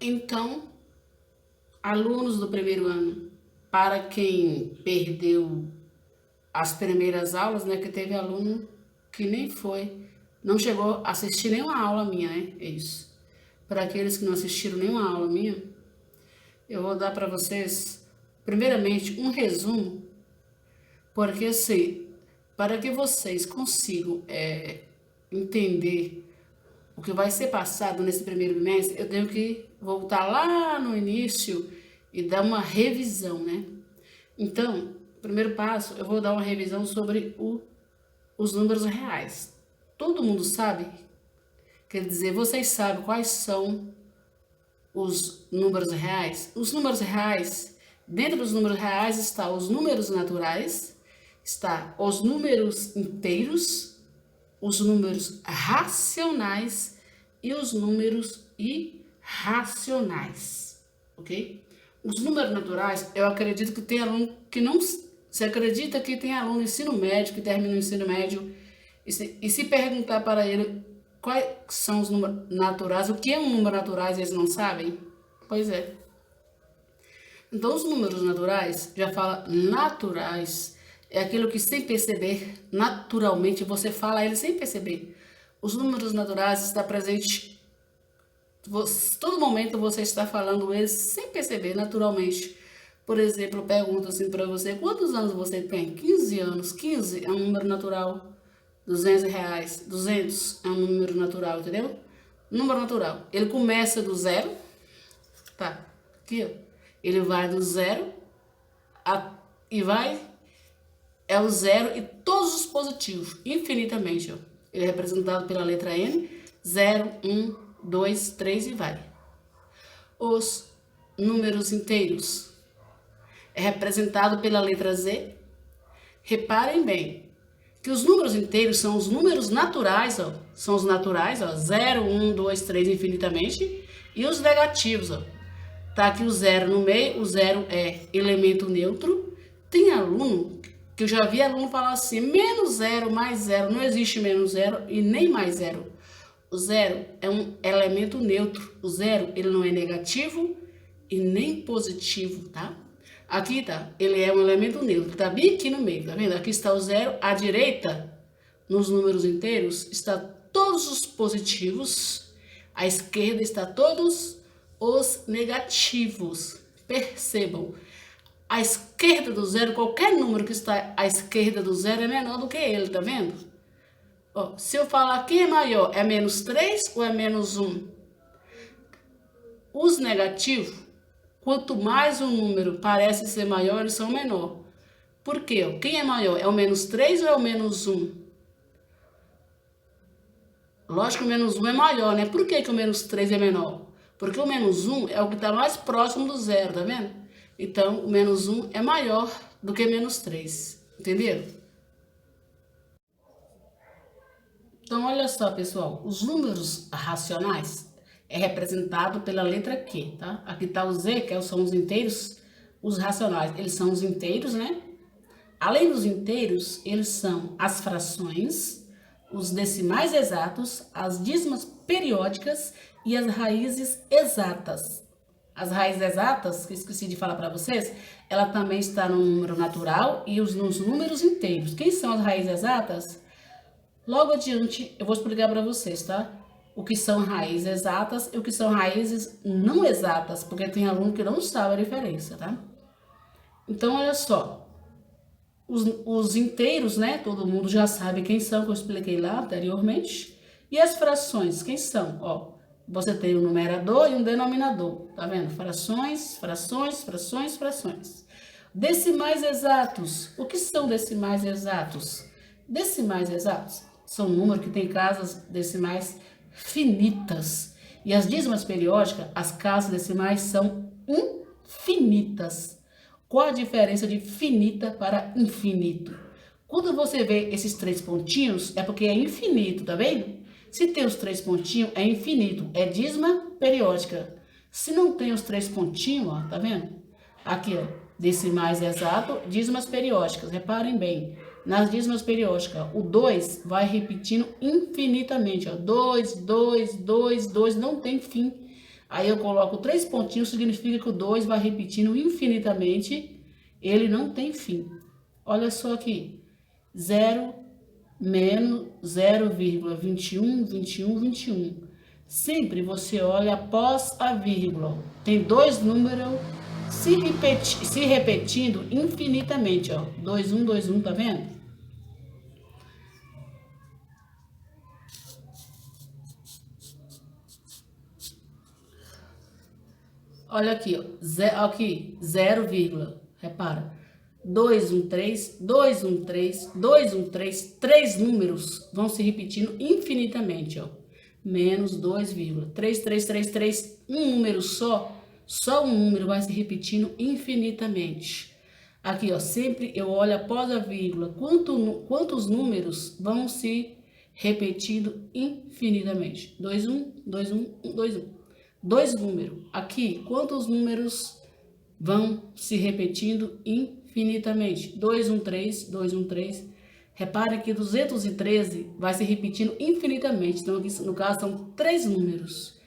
Então, alunos do primeiro ano, para quem perdeu as primeiras aulas, né, que teve aluno que nem foi, não chegou a assistir nenhuma aula minha, né? É isso. Para aqueles que não assistiram nenhuma aula minha, eu vou dar para vocês, primeiramente, um resumo, porque assim, para que vocês consigam entender o que vai ser passado nesse primeiro bimestre, eu tenho que voltar lá no início e dar uma revisão, né? Então, primeiro passo, eu vou dar uma revisão sobre os números reais. Todo mundo sabe, quer dizer, vocês sabem quais são os números reais? Os números reais, dentro dos números reais está os números naturais, está os números inteiros, os números racionais e os números irracionais, ok? Os números naturais, eu acredito que tem aluno que não... Você acredita que tem aluno no ensino médio, que termina o ensino médio, e se perguntar para ele quais são os números naturais, o que é um número naturais, eles não sabem? Pois é. Então, os números naturais, já fala naturais, é aquilo que sem perceber, naturalmente, você fala ele sem perceber. Os números naturais estão presentes, todo momento você está falando eles sem perceber, naturalmente. Por exemplo, eu pergunto assim para você, quantos anos você tem? 15 anos. 15 é um número natural. R$ 200. 200 é um número natural, entendeu? Número natural. Ele começa do zero, tá? Aqui, ó. Ele vai do zero e vai... É o zero e todos os positivos, infinitamente, ó. Ele é representado pela letra N. 0, 1, 2, 3 e vai. Os números inteiros é representado pela letra Z. Reparem bem que os números inteiros são os números naturais, ó. São os naturais, ó. 0, 1, 2, 3 infinitamente. E os negativos, ó. Tá aqui o zero no meio, o zero é elemento neutro. Tem aluno que eu já vi aluno falar assim, menos zero, mais zero, não existe menos zero e nem mais zero. O zero é um elemento neutro. O zero, ele não é negativo e nem positivo, tá? Aqui tá, ele é um elemento neutro, tá bem aqui no meio, tá vendo? Aqui está o zero, à direita, nos números inteiros, está todos os positivos, à esquerda está todos os negativos. Percebam, à esquerda do zero, qualquer número que está à esquerda do zero é menor do que ele, tá vendo? Ó, se eu falar quem é maior, é menos 3 ou é menos 1? Os negativos, quanto mais o número parece ser maior, eles são menor. Por quê? Quem é maior? É o menos 3 ou é o menos 1? Lógico que o menos 1 é maior, né? Por que o menos 3 é menor? Porque o menos 1 é o que está mais próximo do zero, tá vendo? Então, o menos 1 é maior do que menos 3. Entenderam? Então, olha só, pessoal. Os números racionais é representado pela letra Q, tá? Aqui está o Z, que são os inteiros. Os racionais, eles são os inteiros, né? Além dos inteiros, eles são as frações, os decimais exatos, as dízimas periódicas e as raízes exatas. As raízes exatas, que esqueci de falar para vocês, ela também está no número natural e nos números inteiros. Quem são as raízes exatas? Logo adiante, eu vou explicar para vocês, tá? O que são raízes exatas e o que são raízes não exatas, porque tem aluno que não sabe a diferença, tá? Então, olha só. Os inteiros, né? Todo mundo já sabe quem são, que eu expliquei lá anteriormente. E as frações, quem são? Ó, você tem um numerador e um denominador, tá vendo? Frações, frações, frações, frações. Decimais exatos. O que são decimais exatos? Decimais exatos são números que têm casas decimais finitas. E as dízimas periódicas, as casas decimais são infinitas. Qual a diferença de finita para infinito? Quando você vê esses 3 pontinhos, é porque é infinito, tá vendo? Se tem os 3 pontinhos, é infinito, é dízima periódica. Se não tem os 3 pontinhos, ó, tá vendo? Aqui, ó, decimais exato, dízimas periódicas. Reparem bem, nas dízimas periódicas, o 2 vai repetindo infinitamente, ó. 2, 2, 2, 2, não tem fim. Aí eu coloco 3 pontinhos, significa que o 2 vai repetindo infinitamente, ele não tem fim. Olha só aqui, 0 menos 0,21, 21, 21. Sempre você olha após a vírgula. Tem dois números se repetindo infinitamente, ó. 2, 1, 2, 1, tá vendo? Olha aqui, ó. Aqui, 0, repara. 2, 1, 3, 2, 1, 3, 2, 1, 3, 3 números vão se repetindo infinitamente, ó. Menos 2, 3, 3, 3, 3, um número só um número vai se repetindo infinitamente. Aqui, ó, sempre eu olho após a vírgula, quantos números vão se repetindo infinitamente. 2, 1, 2, 1, 2, 1. Dois números. Aqui, quantos números vão se repetindo infinitamente? 2, 1, 3, 2, 1, 3. Repare que 213 vai se repetindo infinitamente. Então, aqui, no caso, são 3 números.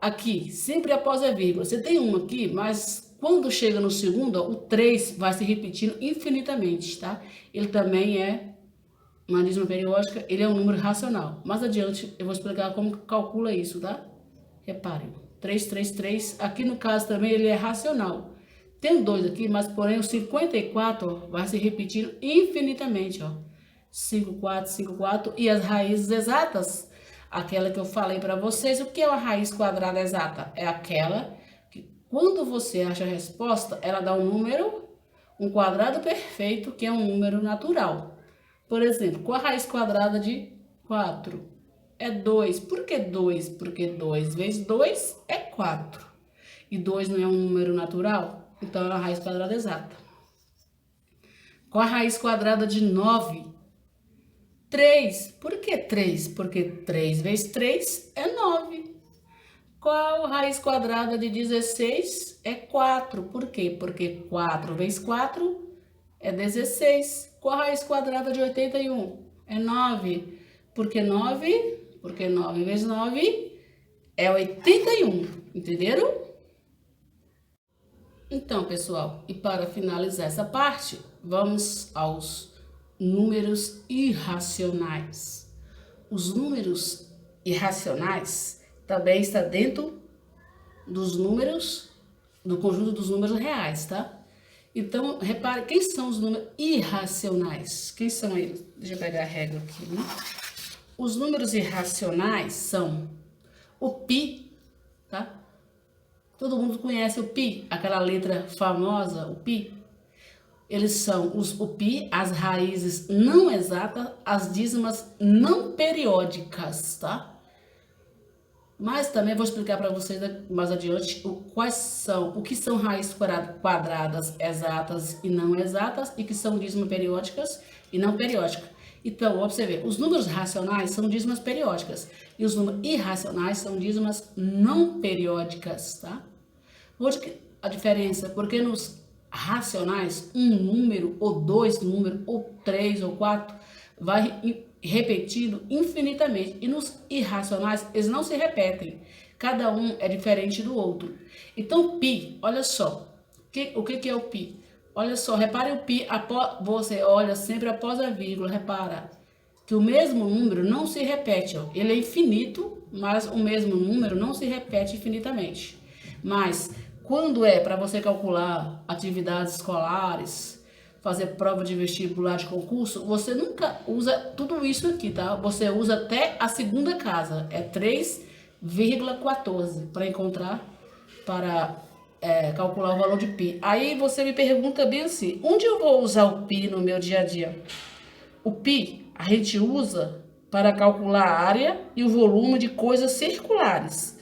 Aqui, sempre após a vírgula. Você tem um aqui, mas quando chega no segundo, ó, o 3 vai se repetindo infinitamente, tá? Ele também é uma dízima periódica, ele é um número racional. Mais adiante, eu vou explicar como calcula isso, tá? Reparem, 3, 3, 3. Aqui no caso também ele é racional. Tem 2 aqui, mas porém o 54 ó, vai se repetindo infinitamente, ó. 5, 4, 5, 4. E as raízes exatas, aquela que eu falei para vocês, o que é uma raiz quadrada exata? É aquela que quando você acha a resposta, ela dá um número, um quadrado perfeito, que é um número natural. Por exemplo, qual a raiz quadrada de 4? É 2. Por que 2? Porque 2 vezes 2 é 4. E 2 não é um número natural? Então, é uma raiz quadrada exata. Qual a raiz quadrada de 9? 3. Por que 3? Porque 3 vezes 3 é 9. Qual a raiz quadrada de 16? É 4. Por quê? Porque 4 vezes 4 é 16. Qual a raiz quadrada de 81? É 9. Porque 9 vezes 9 é 81, entenderam? Então, pessoal, e para finalizar essa parte, vamos aos números irracionais. Os números irracionais também estão dentro dos números, do conjunto dos números reais, tá? Então, repare, quem são os números irracionais? Quem são eles? Deixa eu pegar a regra aqui, né? Os números irracionais são o π, tá? Todo mundo conhece o π, aquela letra famosa, o π. Eles são o π, as raízes não exatas, as dízimas não periódicas, tá? Mas também vou explicar para vocês mais adiante o que são raízes quadradas exatas e não exatas e que são dízimas periódicas e não periódicas. Então, observe, os números racionais são dízimas periódicas e os números irracionais são dízimas não periódicas, tá? Hoje a diferença, porque nos racionais, um número, ou 2 números, ou 3 ou 4, vai repetindo infinitamente. E nos irracionais, eles não se repetem. Cada um é diferente do outro. Então, π, olha só. O que é o π? Olha só, repare o π, você olha sempre após a vírgula, repara que o mesmo número não se repete, ó. Ele é infinito, mas o mesmo número não se repete infinitamente. Mas quando é para você calcular atividades escolares, fazer prova de vestibular de concurso, você nunca usa tudo isso aqui, tá? Você usa até a segunda casa, é 3,14 para encontrar, para calcular o valor de π. Aí você me pergunta bem assim, onde eu vou usar o π no meu dia a dia? O π a gente usa para calcular a área e o volume de coisas circulares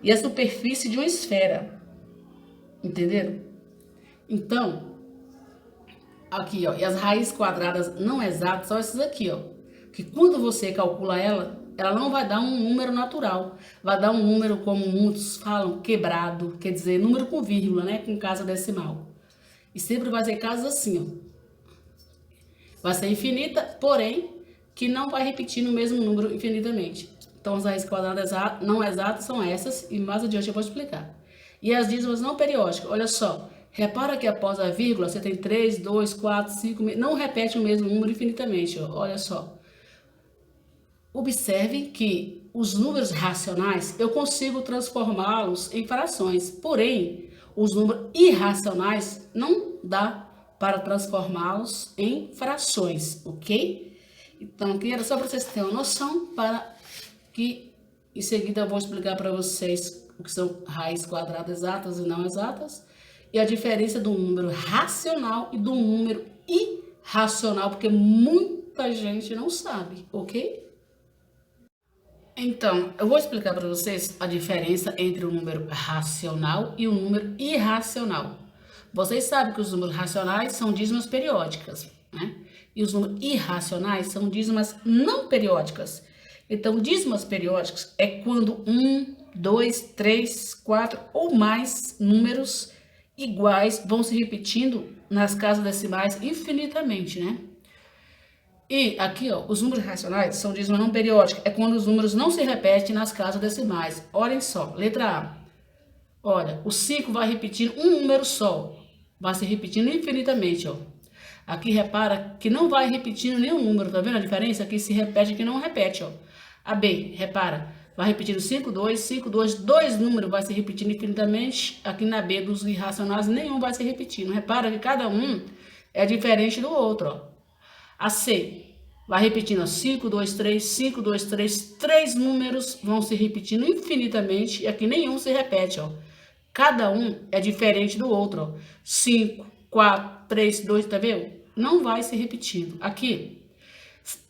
e a superfície de uma esfera. Entenderam? Então, aqui, ó, e as raízes quadradas não exatas são essas aqui, ó, que quando você calcula ela não vai dar um número natural, vai dar um número, como muitos falam, quebrado, quer dizer, número com vírgula, né, com casa decimal. E sempre vai ser casos assim, ó. Vai ser infinita, porém, que não vai repetir no mesmo número infinitamente. Então, as raízes quadradas não exatas são essas, e mais adiante eu vou explicar. E as dízimas não periódicas, olha só. Repara que após a vírgula, você tem 3, 2, 4, 5, não repete o mesmo número infinitamente, ó. Olha só. Observe que os números racionais, eu consigo transformá-los em frações, porém, os números irracionais não dá para transformá-los em frações, ok? Então, aqui era só para vocês terem uma noção, para que em seguida eu vou explicar para vocês o que são raízes quadradas exatas e não exatas, e a diferença do número racional e do número irracional, porque muita gente não sabe, ok? Então, eu vou explicar para vocês a diferença entre o número racional e o número irracional. Vocês sabem que os números racionais são dízimas periódicas, né? E os números irracionais são dízimas não periódicas. Então, dízimas periódicas é quando 1, 2, 3, 4 ou mais números iguais vão se repetindo nas casas decimais infinitamente, né? E aqui, ó, os números racionais são dízimas não periódicas. É quando os números não se repetem nas casas decimais. Olhem só, letra A. Olha, o 5 vai repetindo um número só. Vai se repetindo infinitamente, ó. Aqui, repara que não vai repetindo nenhum número. Tá vendo a diferença? Aqui se repete, aqui não repete, ó. A B, repara, vai repetindo 5, 2, 5, 2. Dois números vai se repetindo infinitamente. Aqui na B, dos irracionais, nenhum vai se repetindo. Repara que cada um é diferente do outro, ó. A C vai repetindo 5, 2, 3, 5, 2, 3. Três números vão se repetindo infinitamente e aqui nenhum se repete, ó. Cada um é diferente do outro, ó. 5, 4, 3, 2, tá vendo? Não vai se repetindo. Aqui,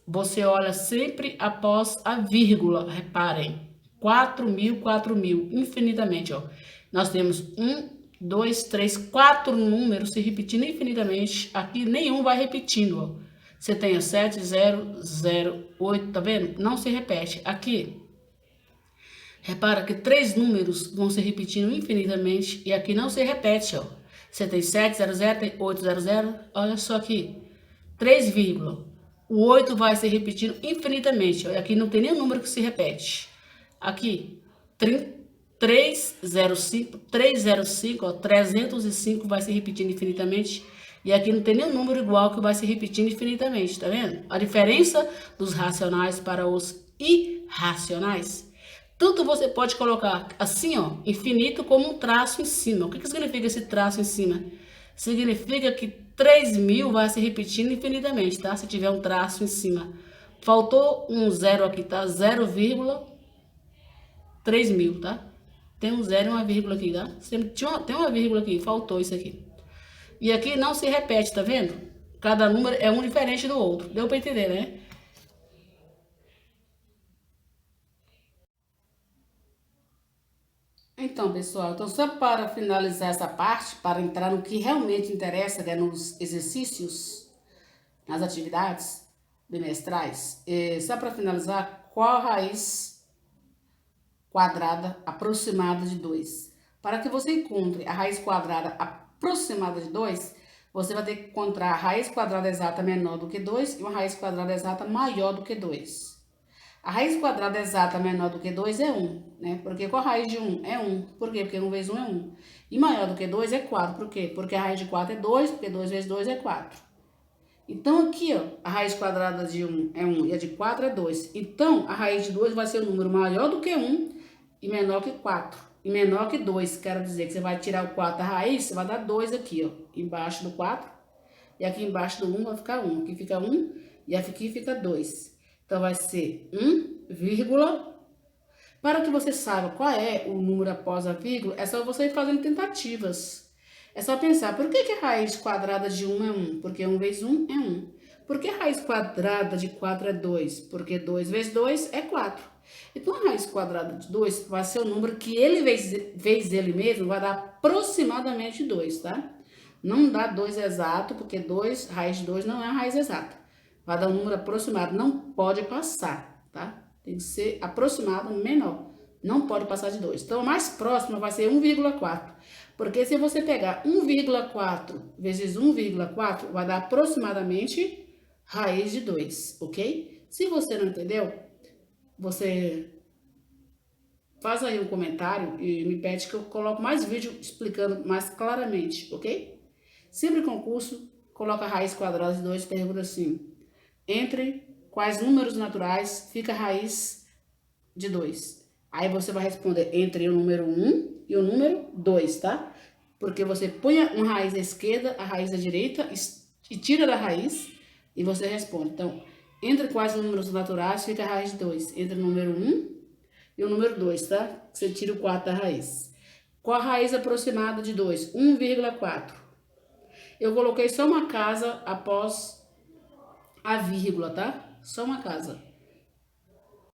você olha sempre após a vírgula, reparem. 4.000, 4.000, infinitamente, ó. Nós temos 1, 2, 3, 4 números se repetindo infinitamente. Aqui nenhum vai repetindo, ó. Você tem o 7, 0, 0, 8, tá vendo? Não se repete. Aqui, repara que 3 números vão se repetindo infinitamente e aqui não se repete, ó. Você tem 7, 0, 0, tem 8, 0, 0. Olha só aqui, 3 vírgula. O 8 vai se repetindo infinitamente, ó. E aqui não tem nenhum número que se repete. Aqui, 305, 305, ó, 305 vai se repetindo infinitamente. E aqui não tem nenhum número igual que vai se repetindo infinitamente, tá vendo? A diferença dos racionais para os irracionais. Tanto você pode colocar assim, ó, infinito, como um traço em cima. O que significa esse traço em cima? Significa que 3.000 vai se repetindo infinitamente, tá? Se tiver um traço em cima. Faltou um zero aqui, tá? 0,3.000, tá? Tem um zero e uma vírgula aqui, tá? Tem uma vírgula aqui, faltou isso aqui. E aqui não se repete, tá vendo? Cada número é um diferente do outro. Deu para entender, né? Então, pessoal, então só para finalizar essa parte, para entrar no que realmente interessa, que é nos exercícios, nas atividades bimestrais, só para finalizar, qual a raiz quadrada aproximada de 2? Para que você encontre a raiz quadrada aproximada de 2, você vai ter que encontrar a raiz quadrada exata menor do que 2 e uma raiz quadrada exata maior do que 2. A raiz quadrada exata menor do que 2 é 1, né? Porque qual a raiz de 1? É 1. Por quê? Porque 1 vezes 1 é 1. E maior do que 2 é 4. Por quê? Porque a raiz de 4 é 2, porque 2 vezes 2 é 4. Então, aqui, ó, a raiz quadrada de 1 é 1 e a de 4 é 2. Então, a raiz de 2 vai ser um número maior do que 1 e menor que 4. E menor que 2, quero dizer que você vai tirar o 4 da raiz, você vai dar 2 aqui, ó, embaixo do 4. E aqui embaixo do 1 vai ficar 1. Aqui fica 1 e aqui fica 2. Então, vai ser 1, vírgula. Para que você saiba qual é o número após a vírgula, é só você ir fazendo tentativas. É só pensar, por que a raiz quadrada de 1 é 1? Porque 1 vezes 1 é 1. Por que a raiz quadrada de 4 é 2? Porque 2 vezes 2 é 4. Então, a raiz quadrada de 2 vai ser o número que ele vezes ele mesmo vai dar aproximadamente 2, tá? Não dá 2 exato, porque raiz de 2 não é a raiz exata. Vai dar um número aproximado, não pode passar, tá? Tem que ser aproximado, menor. Não pode passar de 2. Então, a mais próxima vai ser 1,4. Porque se você pegar 1,4 vezes 1,4, vai dar aproximadamente raiz de 2, ok? Se você não entendeu, você faz aí um comentário e me pede que eu coloque mais vídeo explicando mais claramente, ok? Sempre concurso, coloca a raiz quadrada de 2 e pergunta assim: entre quais números naturais fica a raiz de 2? Aí você vai responder entre o número 1 e o número 2, tá? Porque você põe uma raiz à esquerda, a raiz à direita e tira da raiz e você responde. Então, entre quais números naturais fica a raiz de 2? Entre o número 1 e o número 2, tá? Você tira o 4 da raiz. Qual a raiz aproximada de 2? 1,4. Eu coloquei só uma casa após a vírgula, tá? Só uma casa.